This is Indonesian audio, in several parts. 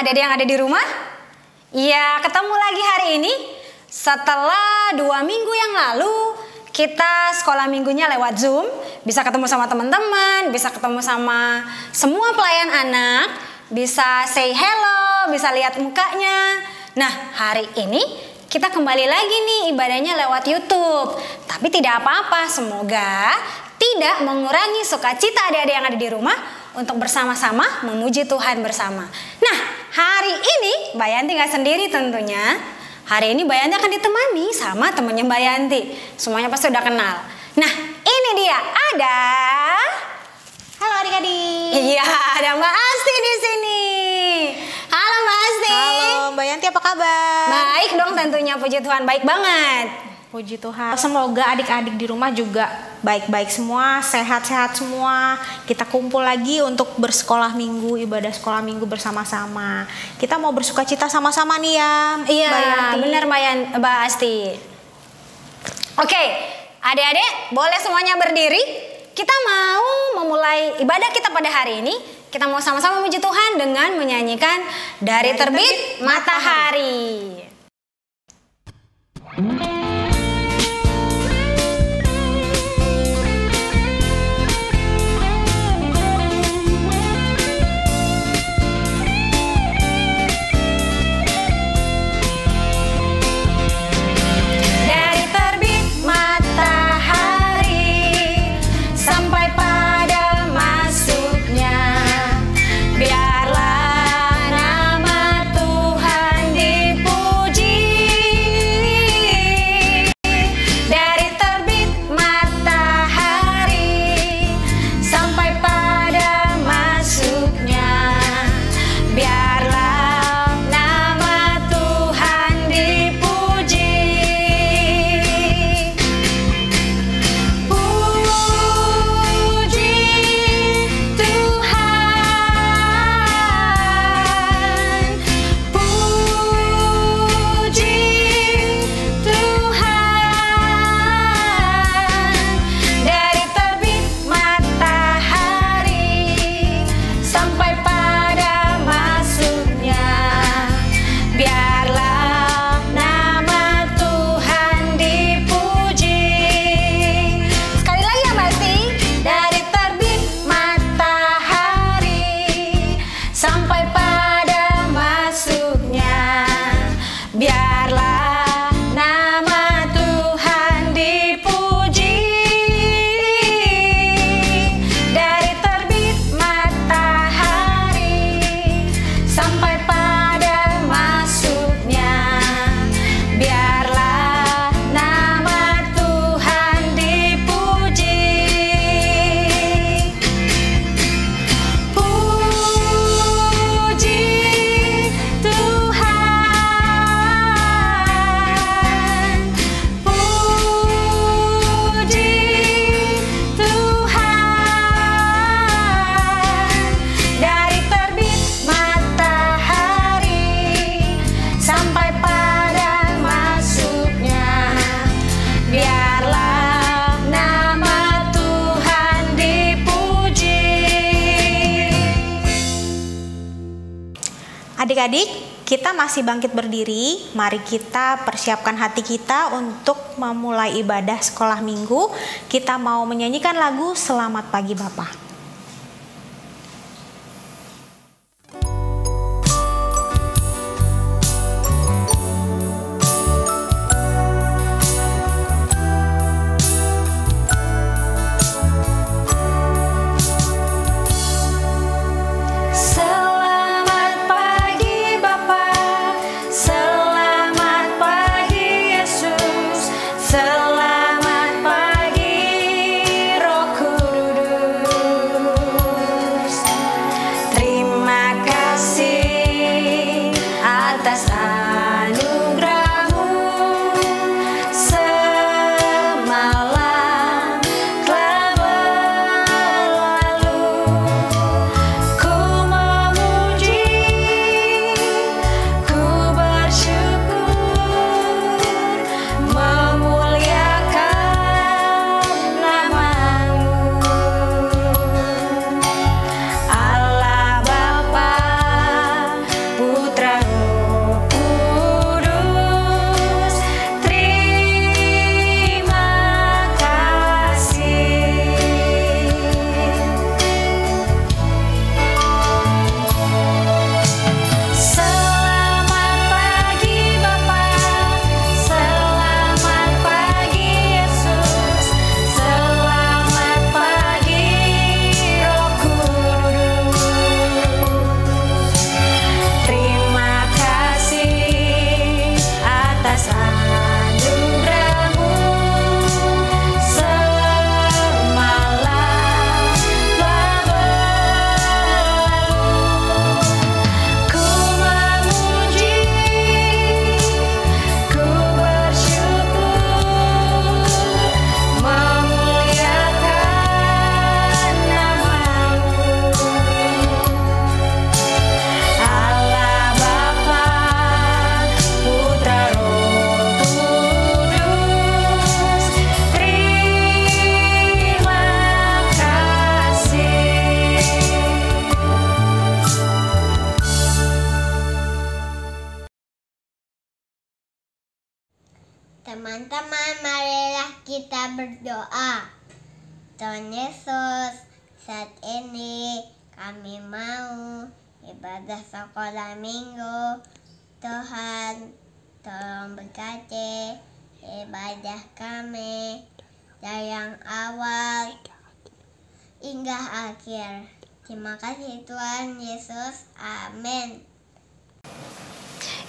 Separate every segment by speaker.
Speaker 1: adik-adik yang ada di rumah? Ya, ketemu lagi hari ini. Setelah 2 minggu yang lalu, kita sekolah minggunya lewat Zoom. Bisa ketemu sama teman-teman, bisa ketemu sama semua pelayan anak, bisa say hello, bisa lihat mukanya. Nah, hari ini kita kembali lagi nih ibadahnya lewat YouTube. Tapi tidak apa-apa, semoga tidak mengurangi sukacita adik-adik yang ada di rumah untuk bersama-sama memuji Tuhan bersama. Nah, hari ini Mbak Yanti gak sendiri tentunya. Hari ini Mbak Yanti akan ditemani sama temennya Mbak Yanti. Semuanya pasti udah kenal. Nah, ini dia ada.
Speaker 2: Halo adik-adik.
Speaker 1: Iya, ada Mbak Asti di sini. Halo Mbak Asti.
Speaker 2: Halo Mbak Yanti, apa kabar?
Speaker 1: Baik dong tentunya, puji Tuhan, baik banget.
Speaker 2: Puji Tuhan. Semoga adik-adik di rumah juga baik-baik semua, sehat-sehat semua. Kita kumpul lagi untuk bersekolah minggu, ibadah sekolah minggu bersama-sama. Kita mau bersukacita sama-sama nih ya.
Speaker 1: Iya,
Speaker 2: Mbak Yanti.
Speaker 1: benar Mbak Asti. Oke, adik-adik boleh semuanya berdiri. Kita mau memulai ibadah kita pada hari ini. Kita mau sama-sama memuji Tuhan dengan menyanyikan Dari Terbit Matahari.
Speaker 2: Adik-adik, kita masih bangkit berdiri. Mari kita persiapkan hati kita untuk memulai ibadah sekolah minggu. Kita mau menyanyikan lagu Selamat Pagi Bapa.
Speaker 1: Selamat pagi Roh Kudus.
Speaker 3: Teman-teman, marilah kita berdoa. Tuhan Yesus, saat ini kami mau ibadah sekolah minggu. Tuhan, tolong berkati ibadah kami dari yang awal hingga akhir. Terima kasih Tuhan Yesus. Amin.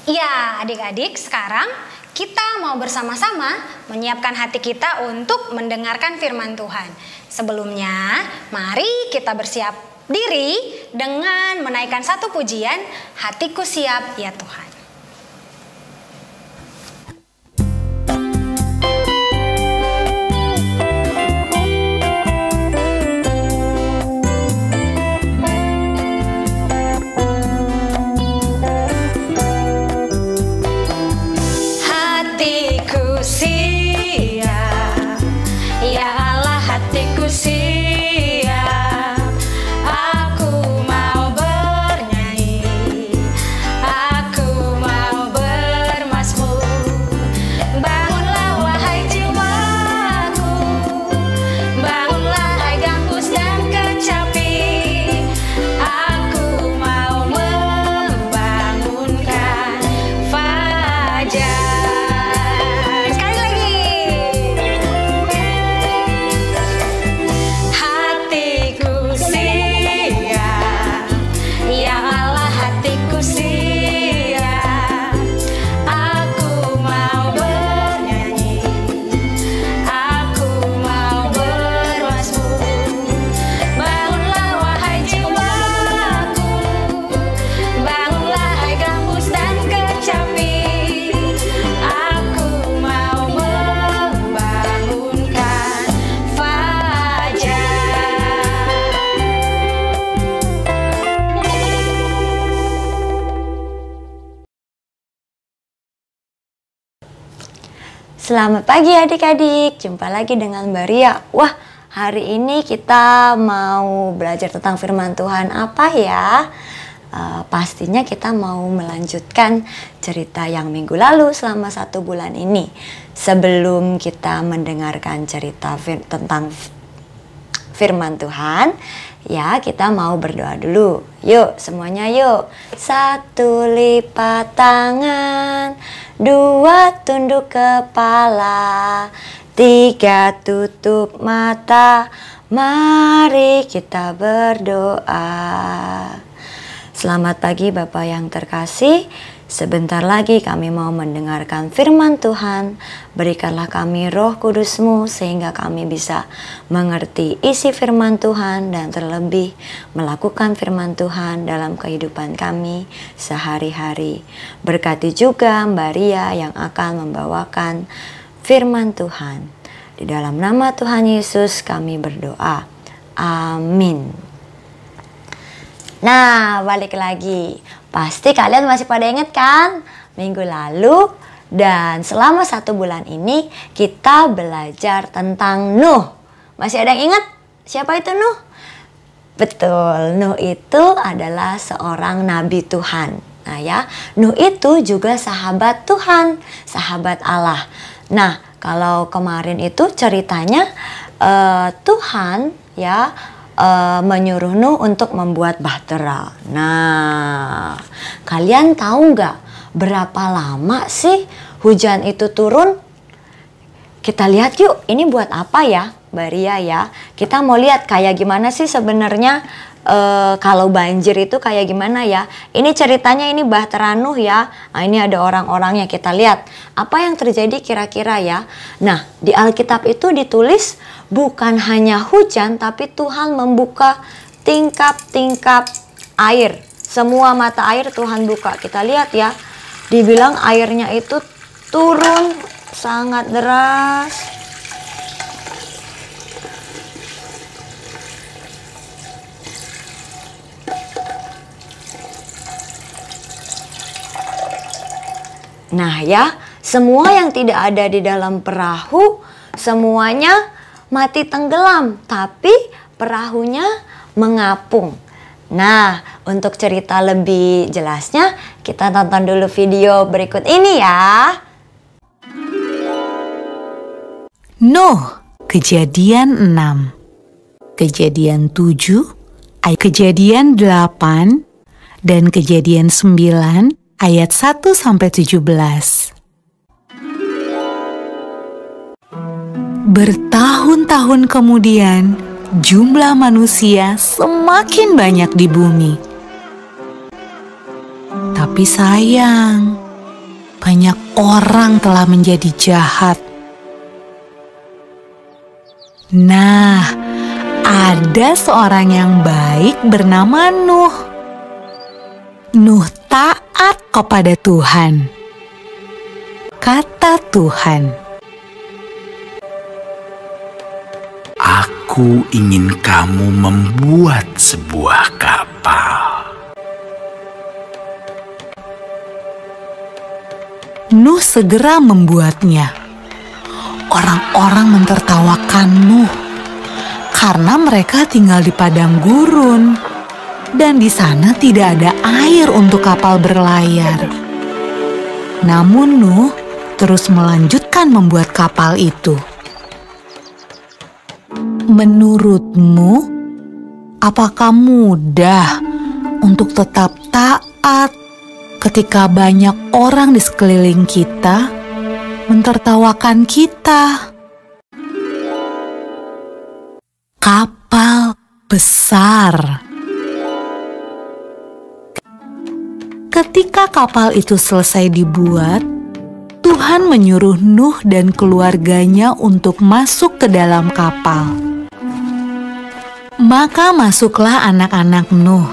Speaker 1: Ya, adik-adik, sekarang kita mau bersama-sama menyiapkan hati kita untuk mendengarkan firman Tuhan. Sebelumnya, mari kita bersiap diri dengan menaikkan satu pujian, hatiku siap ya Tuhan.
Speaker 4: Selamat pagi adik-adik, jumpa lagi dengan Mbak Ria. Wah, hari ini kita mau belajar tentang firman Tuhan apa ya? Pastinya kita mau melanjutkan cerita yang minggu lalu selama 1 bulan ini. Sebelum kita mendengarkan cerita tentang firman Tuhan, ya kita mau berdoa dulu. Yuk semuanya yuk. 1 lipat tangan, 2 tunduk kepala, 3 tutup mata. Mari kita berdoa. Selamat pagi Bapak yang terkasih. Sebentar lagi kami mau mendengarkan firman Tuhan. Berikanlah kami Roh Kudus-Mu sehingga kami bisa mengerti isi firman Tuhan dan terlebih melakukan firman Tuhan dalam kehidupan kami sehari-hari. Berkati juga Mbak Ria yang akan membawakan firman Tuhan. Di dalam nama Tuhan Yesus kami berdoa. Amin. Nah, balik lagi. Pasti kalian masih pada ingat kan? Minggu lalu dan selama 1 bulan ini kita belajar tentang Nuh. Masih ada yang ingat? Siapa itu Nuh? Betul, Nuh itu adalah seorang nabi Tuhan. Nah ya, Nuh itu juga sahabat Tuhan, sahabat Allah. Nah, kalau kemarin itu ceritanya Tuhan ya menyuruh Nuh untuk membuat bahtera. Nah, kalian tahu nggak berapa lama sih hujan itu turun? Kita lihat yuk, ini buat apa ya, Mbak Ria ya? Kita mau lihat kayak gimana sih sebenarnya kalau banjir itu kayak gimana ya? Ini ceritanya ini bahtera Nuh ya. Nah, ini ada orang-orangnya, kita lihat apa yang terjadi kira-kira ya. Nah, di Alkitab itu ditulis bukan hanya hujan, tapi Tuhan membuka tingkap-tingkap air. Semua mata air Tuhan buka. Kita lihat ya, dibilang airnya itu turun sangat deras. Nah ya, semua yang tidak ada di dalam perahu, semuanya mati tenggelam, tapi perahunya mengapung. Nah, untuk cerita lebih jelasnya, kita tonton dulu video berikut ini ya.
Speaker 5: Nuh, Kejadian 6, Kejadian 7, Kejadian 8, dan Kejadian 9 ayat 1-17. Bertahun-tahun kemudian, jumlah manusia semakin banyak di bumi. Tapi sayang, banyak orang telah menjadi jahat. Nah, ada seorang yang baik bernama Nuh. Nuh taat kepada Tuhan. Kata Tuhan,
Speaker 6: "Aku ingin kamu membuat sebuah kapal."
Speaker 5: Nuh segera membuatnya. Orang-orang mentertawakan Nuh karena mereka tinggal di padang gurun dan di sana tidak ada air untuk kapal berlayar. Namun Nuh terus melanjutkan membuat kapal itu. Menurutmu, apakah mudah untuk tetap taat ketika banyak orang di sekeliling kita mentertawakan kita? Kapal besar. Ketika kapal itu selesai dibuat, Tuhan menyuruh Nuh dan keluarganya untuk masuk ke dalam kapal. Maka masuklah anak-anak Nuh.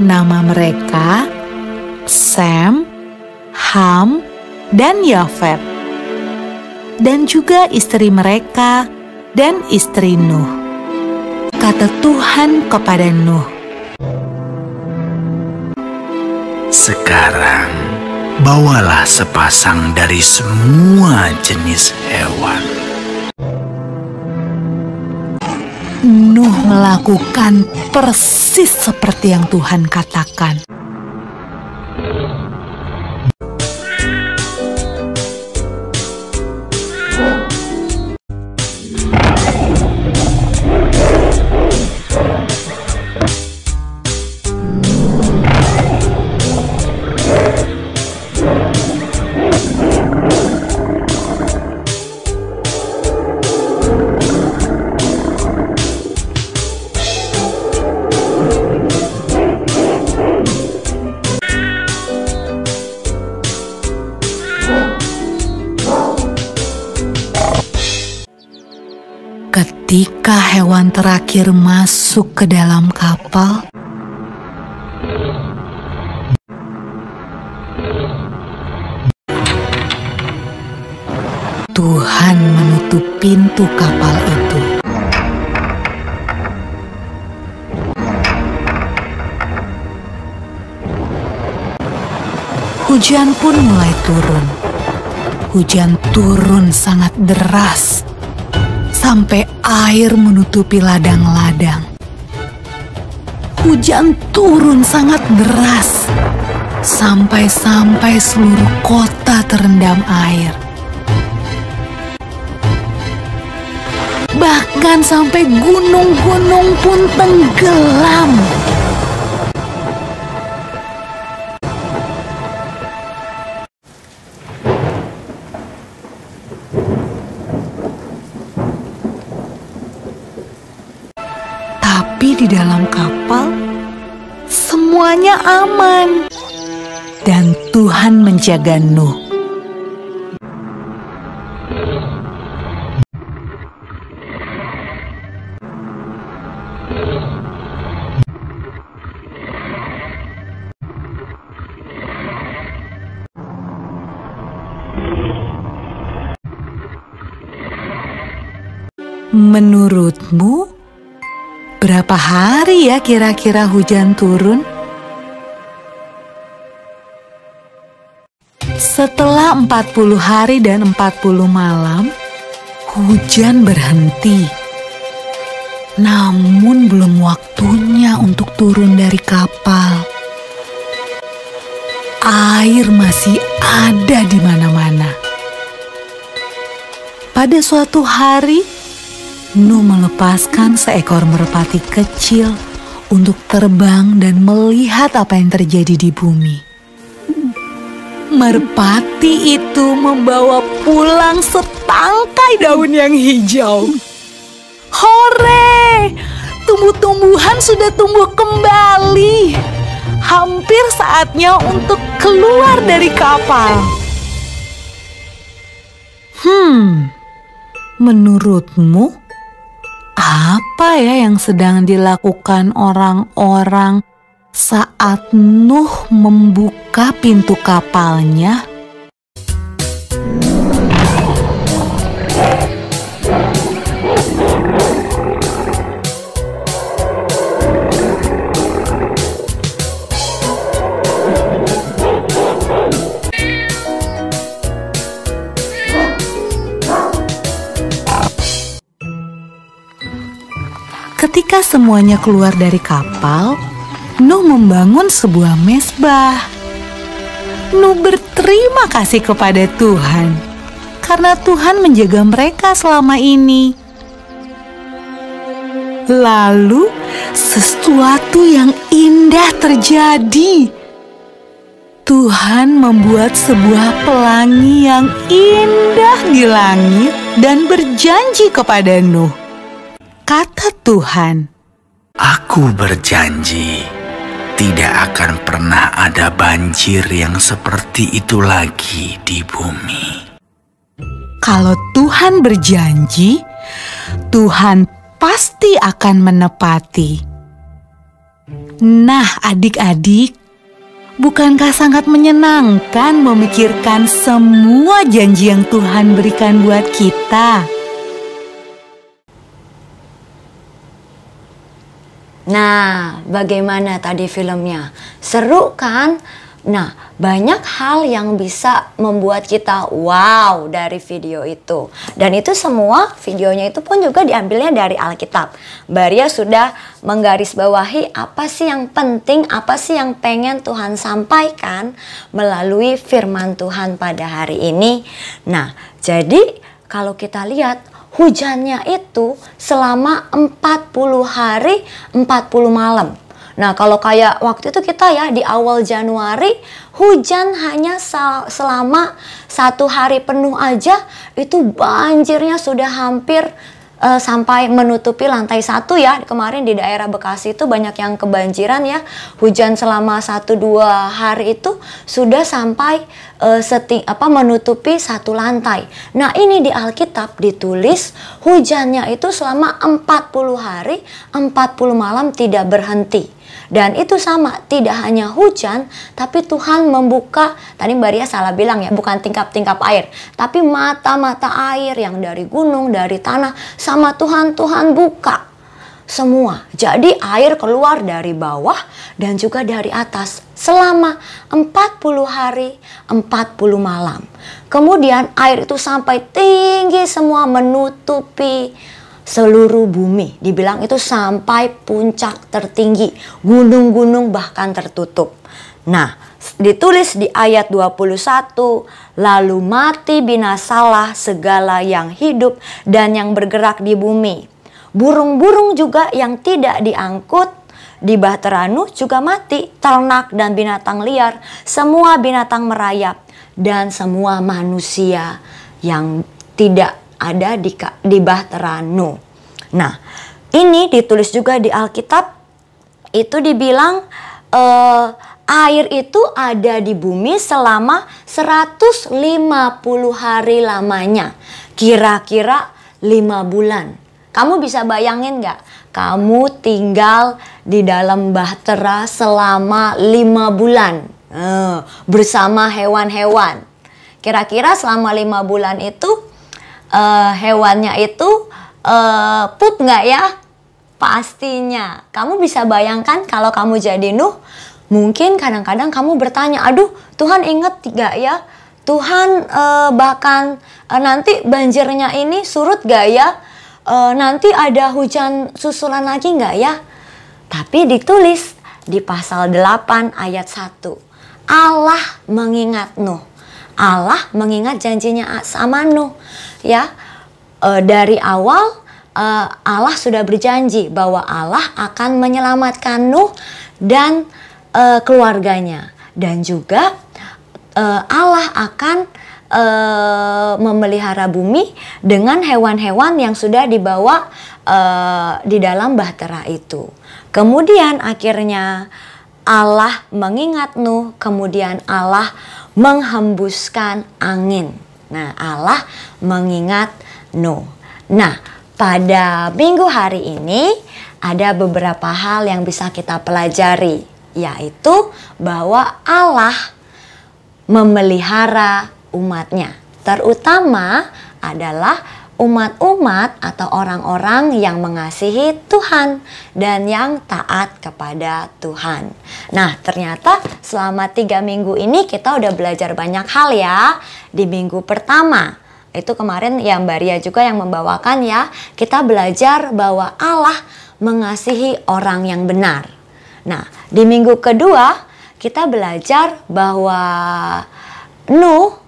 Speaker 5: Nama mereka Sem, Ham, dan Yafet. Dan juga istri mereka dan istri Nuh. Kata Tuhan kepada Nuh,
Speaker 6: "Sekarang bawalah sepasang dari semua jenis hewan."
Speaker 5: Nuh melakukan persis seperti yang Tuhan katakan. Ketika hewan terakhir masuk ke dalam kapal, Tuhan menutup pintu kapal itu. Hujan pun mulai turun. Hujan turun sangat deras, sampai air menutupi ladang-ladang. Hujan turun sangat deras, sampai seluruh kota terendam air. Bahkan sampai gunung-gunung pun tenggelam. Tapi di dalam kapal, semuanya aman. Dan Tuhan menjaga Nuh. Menurutmu, berapa hari ya kira-kira hujan turun? Setelah 40 hari dan 40 malam, hujan berhenti. Namun belum waktunya untuk turun dari kapal. Air masih ada di mana-mana. Pada suatu hari, Nuh melepaskan seekor merpati kecil untuk terbang dan melihat apa yang terjadi di bumi. Merpati itu membawa pulang setangkai daun yang hijau. Hore! Tumbuh-tumbuhan sudah tumbuh kembali. Hampir saatnya untuk keluar dari kapal. Menurutmu, apa ya yang sedang dilakukan orang-orang saat Nuh membuka pintu kapalnya? Ketika semuanya keluar dari kapal, Nuh membangun sebuah mezbah. Nuh berterima kasih kepada Tuhan karena Tuhan menjaga mereka selama ini. Lalu sesuatu yang indah terjadi. Tuhan membuat sebuah pelangi yang indah di langit dan berjanji kepada Nuh. Kata Tuhan,
Speaker 6: Aku berjanji tidak akan pernah ada banjir yang seperti itu lagi di bumi.
Speaker 5: kalau Tuhan berjanji, Tuhan pasti akan menepati. Nah, adik-adik, bukankah sangat menyenangkan memikirkan semua janji yang Tuhan berikan buat kita?
Speaker 4: Nah, bagaimana tadi filmnya? Seru kan? Nah, banyak hal yang bisa membuat kita wow dari video itu. Dan itu semua videonya itu pun juga diambilnya dari Alkitab. Baria sudah menggarisbawahi apa sih yang penting, apa sih yang pengen Tuhan sampaikan melalui firman Tuhan pada hari ini. Nah, jadi kalau kita lihat, hujannya itu selama 40 hari 40 malam. Nah, kalau kayak waktu itu kita ya di awal Januari, hujan hanya selama 1 hari penuh aja, itu banjirnya sudah hampir sampai menutupi lantai 1 ya. Kemarin di daerah Bekasi itu banyak yang kebanjiran ya. Hujan selama 1-2 hari itu sudah sampai menutupi 1 lantai. Nah, ini di Alkitab ditulis hujannya itu selama 40 hari 40 malam tidak berhenti. Dan itu sama, tidak hanya hujan, tapi Tuhan membuka, tadi Mbak Ria salah bilang ya, bukan tingkap-tingkap air, tapi mata-mata air yang dari gunung, dari tanah, sama Tuhan buka semua. Jadi air keluar dari bawah dan juga dari atas selama 40 hari 40 malam. Kemudian air itu sampai tinggi semua menutupi seluruh bumi. Dibilang itu sampai puncak tertinggi, gunung-gunung bahkan tertutup. Nah, ditulis di ayat 21, lalu mati binasalah segala yang hidup dan yang bergerak di bumi. Burung-burung juga yang tidak diangkut di bahtera Nuh juga mati, ternak dan binatang liar, semua binatang merayap, dan semua manusia yang tidak ada di bahtera Nuh. Nah, ini ditulis juga di Alkitab, itu dibilang air itu ada di bumi selama 150 hari lamanya, kira-kira 5 bulan. Kamu bisa bayangin gak? Kamu tinggal di dalam bahtera selama 5 bulan bersama hewan-hewan. Kira-kira selama 5 bulan itu hewannya itu pup nggak ya? Pastinya. Kamu bisa bayangkan kalau kamu jadi Nuh, mungkin kadang-kadang kamu bertanya, aduh Tuhan inget gak ya? Tuhan bahkan nanti banjirnya ini surut gak ya? Nanti ada hujan susulan lagi gak ya? Tapi ditulis di pasal 8 ayat 1. Allah mengingat Nuh. Allah mengingat janjinya sama Nuh, ya. dari awal Allah sudah berjanji bahwa Allah akan menyelamatkan Nuh dan keluarganya, dan juga Allah akan memelihara bumi dengan hewan-hewan yang sudah dibawa di dalam bahtera itu. Kemudian akhirnya Allah mengingat Nuh, kemudian Allah menghembuskan angin. Nah, Allah mengingat Nuh. Nah, pada minggu hari ini ada beberapa hal yang bisa kita pelajari, yaitu bahwa Allah memelihara umatnya, terutama adalah umat-umat atau orang-orang yang mengasihi Tuhan dan yang taat kepada Tuhan. Nah, ternyata selama 3 minggu ini kita udah belajar banyak hal ya. Di minggu pertama, itu kemarin ya Mbak Ria juga yang membawakan ya, kita belajar bahwa Allah mengasihi orang yang benar. Nah, di minggu kedua kita belajar bahwa Nuh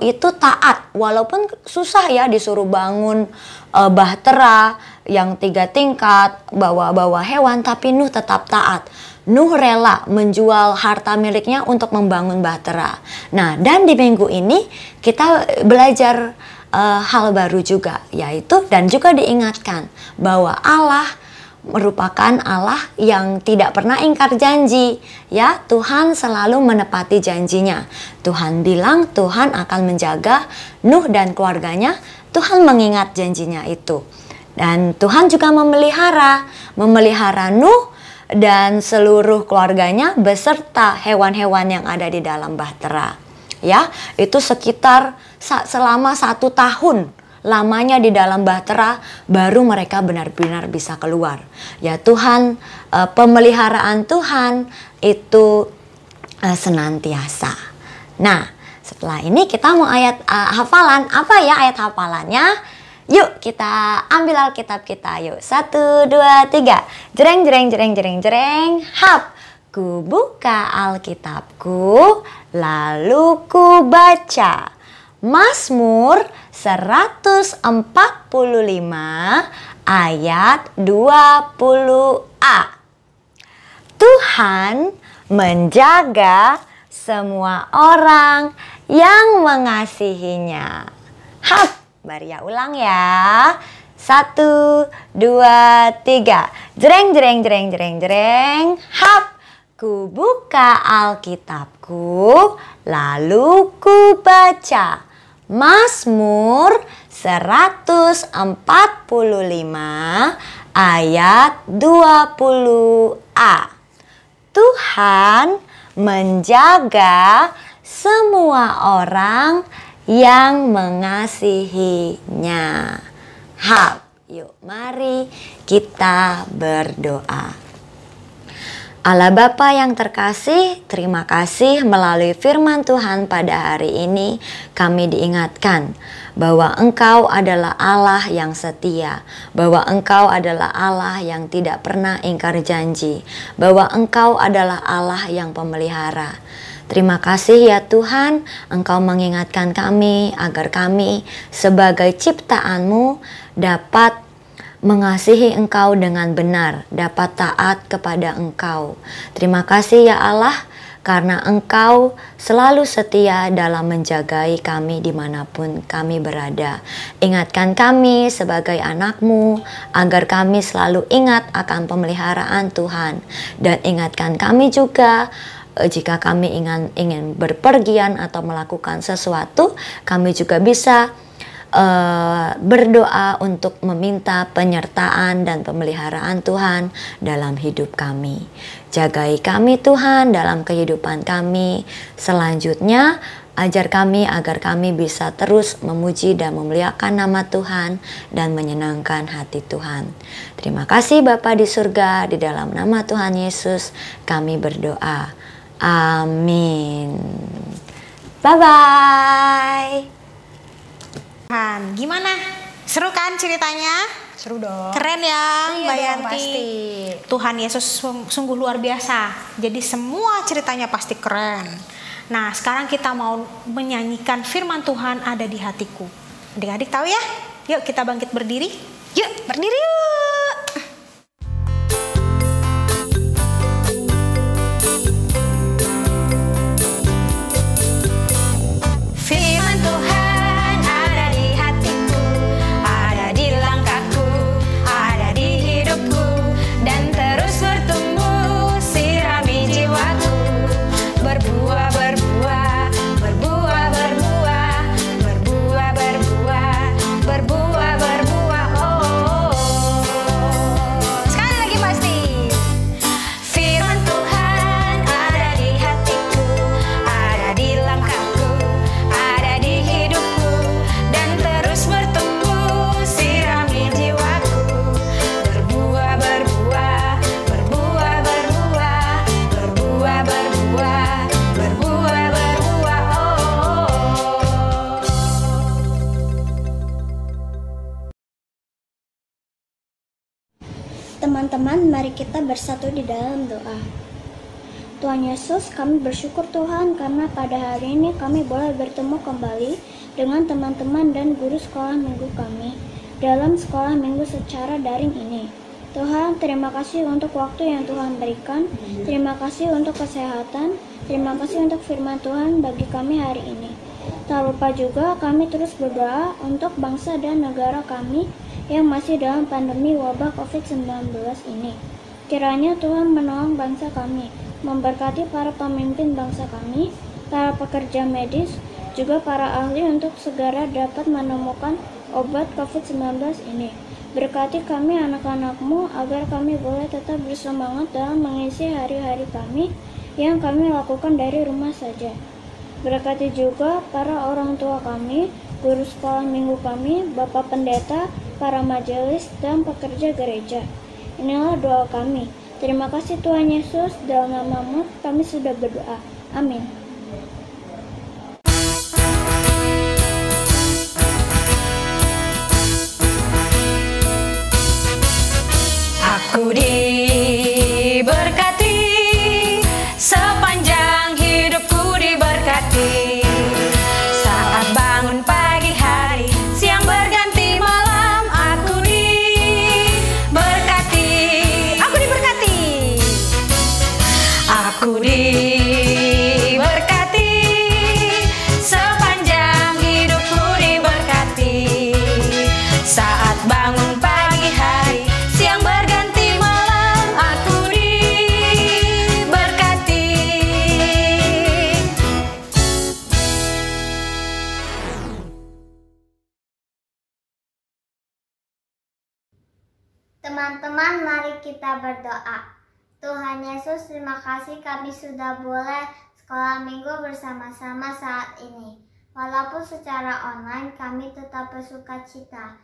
Speaker 4: itu taat, walaupun susah ya, disuruh bangun bahtera yang 3 tingkat, bawa hewan, tapi Nuh tetap taat. Nuh rela menjual harta miliknya untuk membangun bahtera. Nah, dan di minggu ini kita belajar hal baru juga, yaitu dan juga diingatkan bahwa Allah merupakan Allah yang tidak pernah ingkar janji. Ya, Tuhan selalu menepati janjinya. Tuhan bilang Tuhan akan menjaga Nuh dan keluarganya. Tuhan mengingat janjinya itu. Dan Tuhan juga memelihara Nuh dan seluruh keluarganya beserta hewan-hewan yang ada di dalam bahtera. Ya, itu sekitar selama 1 tahun lamanya di dalam bahtera, baru mereka benar-benar bisa keluar. Ya Tuhan, pemeliharaan Tuhan itu senantiasa. Nah, setelah ini kita mau ayat hafalan. Apa ya ayat hafalannya? Yuk kita ambil Alkitab kita. Yuk 1, 2, 3. Jreng jreng jreng jreng jreng. Hap. Ku buka Alkitabku, lalu ku baca. Mazmur 145 ayat 20a. Tuhan menjaga semua orang yang mengasihinya. Hap, Maria ulang ya. 1, 2, 3. Jreng jreng jreng jreng jreng. Hap. Ku buka Alkitabku, lalu ku baca. Mazmur 145 ayat 20a. Tuhan menjaga semua orang yang mengasihinya. Hap, yuk mari kita berdoa. Allah Bapa yang terkasih, terima kasih melalui firman Tuhan pada hari ini kami diingatkan bahwa Engkau adalah Allah yang setia, bahwa Engkau adalah Allah yang tidak pernah ingkar janji, bahwa Engkau adalah Allah yang pemelihara. Terima kasih ya Tuhan, Engkau mengingatkan kami agar kami sebagai ciptaan-Mu dapat mengasihi Engkau dengan benar, dapat taat kepada Engkau. Terima kasih ya Allah, karena Engkau selalu setia dalam menjagai kami dimanapun kami berada. Ingatkan kami sebagai anak-Mu, agar kami selalu ingat akan pemeliharaan Tuhan. Dan ingatkan kami juga, jika kami ingin berpergian atau melakukan sesuatu, kami juga bisa berdoa untuk meminta penyertaan dan pemeliharaan Tuhan dalam hidup kami. Jagai kami Tuhan dalam kehidupan kami. Selanjutnya ajar kami agar kami bisa terus memuji dan memuliakan nama Tuhan dan menyenangkan hati Tuhan. Terima kasih Bapa di surga, di dalam nama Tuhan Yesus kami berdoa. Amin. Bye-bye.
Speaker 2: Gimana? Seru kan ceritanya?
Speaker 1: Seru dong.
Speaker 2: Keren ya
Speaker 1: Iya
Speaker 2: Mbak
Speaker 1: dong,
Speaker 2: Yanti.
Speaker 1: pasti.
Speaker 2: Tuhan Yesus sungguh luar biasa. Jadi semua ceritanya pasti keren. Nah sekarang kita mau menyanyikan firman Tuhan ada di hatiku. Adik-adik tahu ya? Yuk kita bangkit berdiri.
Speaker 1: Yuk, berdiri yuk. Firman Tuhan ada di hatiku, ada di langkahku, ada di hidupku, dan terus bertumbuh, sirami jiwaku. Berbuah, berbuah, berbuah, berbuah, berbuah, berbuah, berbuah, berbuah, oh. Sekali lagi pasti. Firman Tuhan ada di hatiku, ada di langkahku, ada di hidupku, dan terus bertumbuh, sirami jiwaku. Berbuah, berbuah, berbuah, berbuah, berbuah, berbuah, berbuah, berbuah, oh.
Speaker 3: Teman-teman, mari kita bersatu di dalam doa. Tuhan Yesus, kami bersyukur Tuhan karena pada hari ini kami boleh bertemu kembali dengan teman-teman dan guru sekolah minggu kami dalam sekolah minggu secara daring ini. Tuhan, terima kasih untuk waktu yang Tuhan berikan. Terima kasih untuk kesehatan. Terima kasih untuk firman Tuhan bagi kami hari ini. Tak lupa juga kami terus berdoa untuk bangsa dan negara kami yang masih dalam pandemi wabah COVID-19 ini. Kiranya Tuhan menolong bangsa kami, memberkati para pemimpin bangsa kami, para pekerja medis, juga para ahli untuk segera dapat menemukan obat COVID-19 ini. Berkati kami anak-anak-Mu agar kami boleh tetap bersemangat dalam mengisi hari-hari kami yang kami lakukan dari rumah saja. Berkati juga para orang tua kami, guru sekolah minggu kami, Bapak Pendeta, para majelis, dan pekerja gereja. Inilah doa kami. Terima kasih Tuhan Yesus, dalam nama-Mu kami sudah berdoa. Amin.
Speaker 1: Aku diberkati, sepanjang hidupku diberkati. Saat bangun pagi hari, siang berganti malam, aku diberkati. Aku diberkati. Aku diberkati, sepanjang hidupku diberkati. Saat bangun pagi hari, siang berganti malam, aku diberkati.
Speaker 3: Teman-teman, mari kita berdoa. Tuhan Yesus, terima kasih kami sudah boleh sekolah minggu bersama-sama saat ini. Walaupun secara online, kami tetap bersuka cita.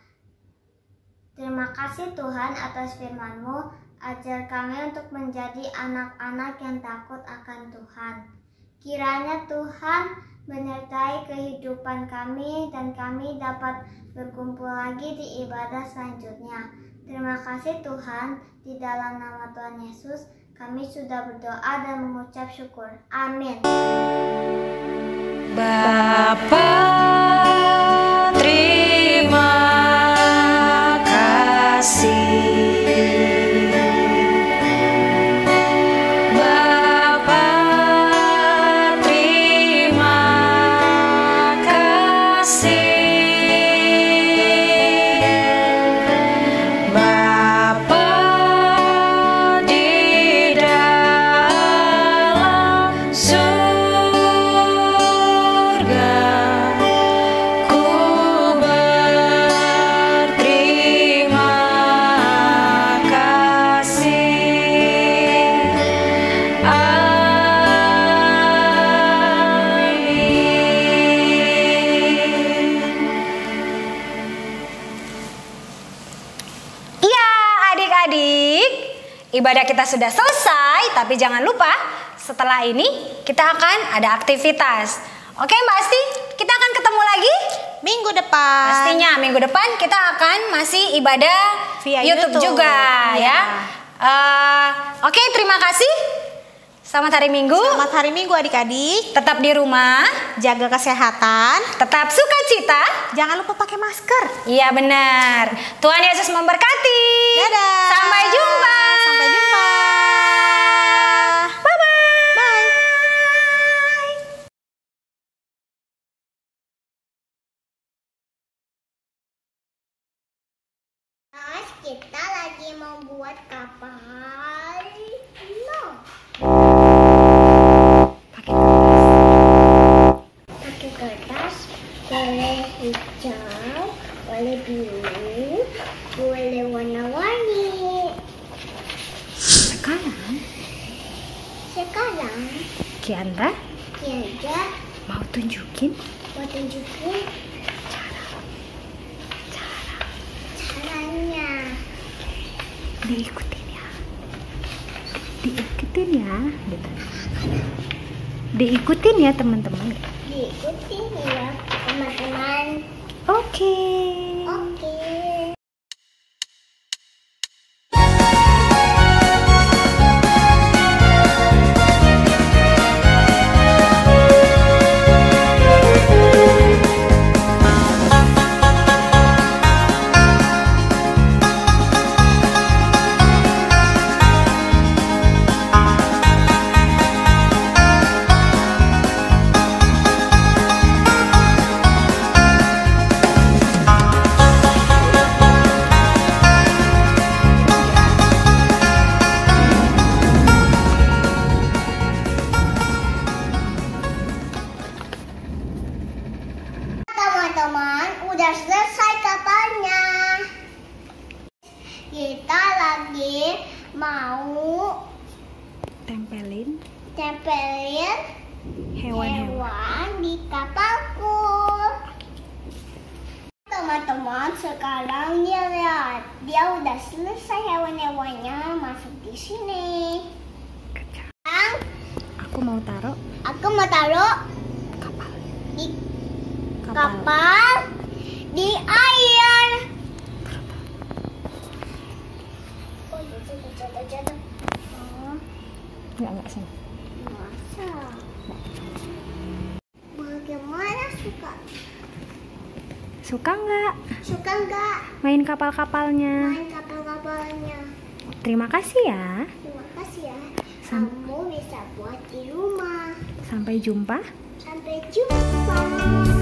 Speaker 3: Terima kasih Tuhan atas firman-Mu, ajar kami untuk menjadi anak-anak yang takut akan Tuhan. Kiranya Tuhan menyertai kehidupan kami dan kami dapat berkumpul lagi di ibadah selanjutnya. Terima kasih Tuhan, di dalam nama Tuhan Yesus kami sudah berdoa dan mengucap syukur. Amin.
Speaker 1: Bapa, terima kasih. Bapa, terima kasih. Bapa di dalam surga, ku berterima kasih. Amin. Iya, adik-adik, ibadah kita sudah selesai, tapi jangan lupa setelah ini kita akan ada aktivitas. Oke Mbak Asti, kita akan ketemu lagi
Speaker 2: Minggu depan.
Speaker 1: pastinya minggu depan kita akan masih ibadah
Speaker 2: Via
Speaker 1: YouTube
Speaker 2: YouTube.
Speaker 1: juga
Speaker 2: Iya.
Speaker 1: ya. Oke, terima kasih. Selamat hari Minggu.
Speaker 2: Selamat hari Minggu adik-adik.
Speaker 1: Tetap di rumah,
Speaker 2: Jaga kesehatan.
Speaker 1: tetap sukacita.
Speaker 2: Jangan lupa pakai masker.
Speaker 1: Iya benar. Tuhan Yesus memberkati.
Speaker 2: Dadah.
Speaker 1: Sampai jumpa.
Speaker 2: Sampai jumpa.
Speaker 1: Bye-bye.
Speaker 2: Bye.
Speaker 3: Guys, kita lagi membuat kapal Nuh. Pakai kertas, boleh hijau, boleh biru, boleh warna-warni. Sekarang
Speaker 1: Kiandra
Speaker 3: Kiandra
Speaker 1: mau tunjukin
Speaker 3: mau tunjukin caranya.
Speaker 1: diikutin ya. Diikutin ya teman-teman.
Speaker 3: Diikutin ya teman-teman.
Speaker 1: Oke.
Speaker 3: Oke. Teman-teman, udah selesai kapalnya. Kita lagi mau
Speaker 1: Tempelin
Speaker 3: hewan di kapalku. Teman-teman, sekarang dia lihat, dia udah selesai hewan-hewannya masuk di sini. Sekarang
Speaker 1: Aku mau taruh
Speaker 3: aku mau taruh di kapal di air. Oh, jatuh. Oh,
Speaker 1: Enggak sih.
Speaker 3: masa? Bagaimana
Speaker 1: Suka nggak
Speaker 3: Suka nggak
Speaker 1: main kapal-kapalnya?
Speaker 3: main kapal-kapalnya?
Speaker 1: Terima kasih ya.
Speaker 3: Terima kasih ya.
Speaker 1: Sam-
Speaker 3: Kamu bisa buat di rumah.
Speaker 1: Sampai jumpa.
Speaker 3: Sampai jumpa.